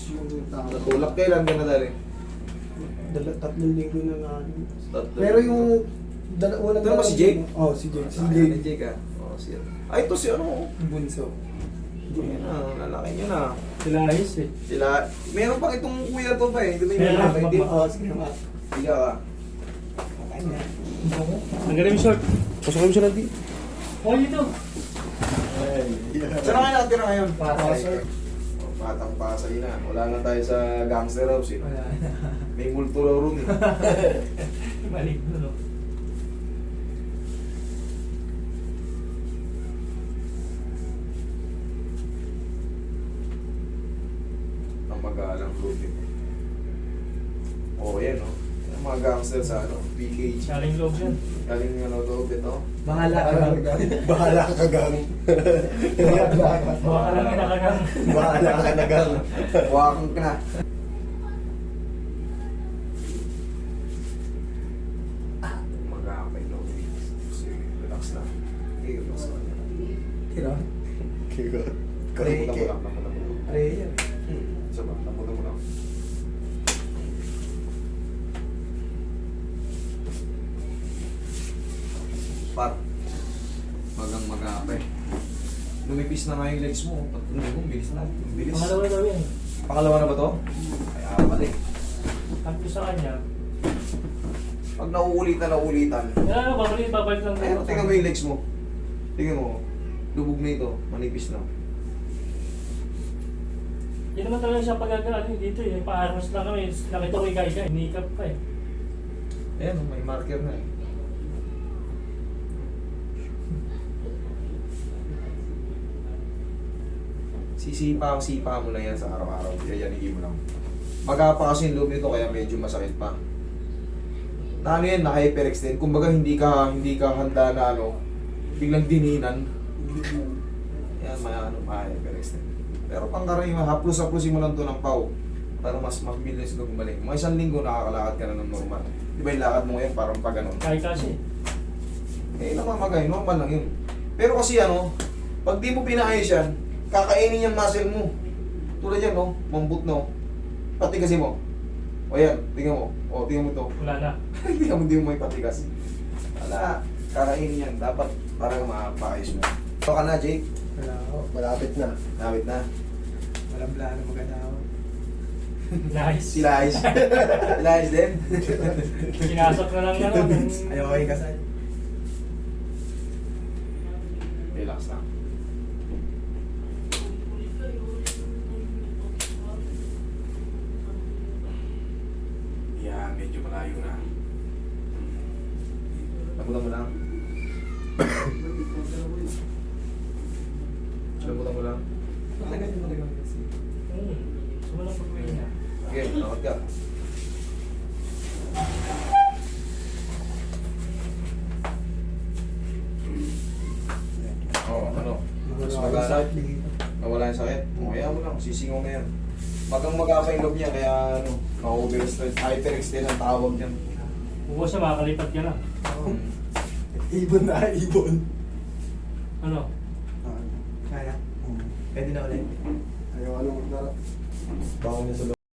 yung tao. Natulak kailan ka na dali? 3 linggo na nga. Tatlo. Pero yung unang Ito ba si Jake? Oh, si Jake. Si Si Jake. Jake ah. Oh, siya. Ay, ito si ano. Yung bunso. Yan na, lalaki niya na. Sila ayos eh. Sila, meron pang itong kuya to pa eh. Hindi ba yung Meron lalaki? pa Hindi. ba? Oo, sige nga. Higa ka. Ang galing yung short. Pasok mo siya natin. Oh, ito. Saan ka nakatira ngayon? Pasay. Oh, Batang Pasay na. Wala na tayo sa gangster house eh. May multo raw ron eh. Balik mo, no? Ang magalang group eh. Oo, yan oh. Yung mga gangster sa ano, PKG. Galing loob yan. Galing nga na loob ito. Bahala ka lang. Bahala ka gang. Baka ka lang kinakagang. Bahala ka na gang. Wakang ka na. Mag-aapay no. Sige, relax na. Okay, relax na. Tira. Namuta mo lang, namuta mo lang. Prayer. Isa ba? Namuta mo lang. Par. Magang mag-aapay. Lumipis na nga yung legs mo. Tatlong linggo, bilis na. Bilis. Pangalawa daw yan. Pangalawa na ba to? Kaya pala eh. Tapos sa kanya. Pag nauulitan. Kaya babalik lang. Ayun, tingnan mo yung legs mo. Tingnan mo. Lubog na ito. Manipis na. Hindi naman talaga siya pagkakaano dito eh. Paarmas lang kami. Nakita ko ika-ika. Inikap pa eh. Ayan, may marker na eh. Sipa mo na yan sa araw-araw. Yayanigin mo lang. Magapa kasi yung loob nito kaya medyo masakit pa. Na ano yan, na-hyperextend. Kumbaga hindi ka handa na ano, biglang dininan. Yan, ma-hyperextend. Pero pangkaraniwan, haplos-haplosin mo lang to ng pau para mas mabilis ka bumalik. Mga 1 linggo nakakalakad ka na ng normal. Di ba yung lakad mo ngayon parang pa ganun? Kahit kasi. Eh, namamagay, normal lang yun. Pero kasi ano, pag di mo pinaayos yan, kakainin yung muscle mo. Tulad yan, no? Mambut, no? Patigasin mo. O yan, tingnan mo. O, tingnan mo to. Wala na. Tingnan mo, di mo may patigas. Wala, kakainin yan. Dapat parang mapaayos mo. Ito ka na, Jake. Wala ako. Malapit na. Nawit na. Walang plano maganda ako. Nice. Sila ayos. Sila ayos din. Sinasok na lang yan. Ayaw kayo kasal. Relax lang. Yan, medyo malayo na. Lamutan mo lang. Lamutan mo lang. Sumalang pag-uwi niya. Okay, lakad ka. Oh, ano? Mas magana. Nawala yung sakit. Kaya mo lang, sisingaw na yan. Magang mag-apa yung loob niya, kaya ano, ma-overstress, hyperextend ang tawag niyan. Bukas siya, makakalipat ka na. Ibon na, ibon. Ano? Kaya? Pwede na ulit. Ayaw ano, bangon niya sa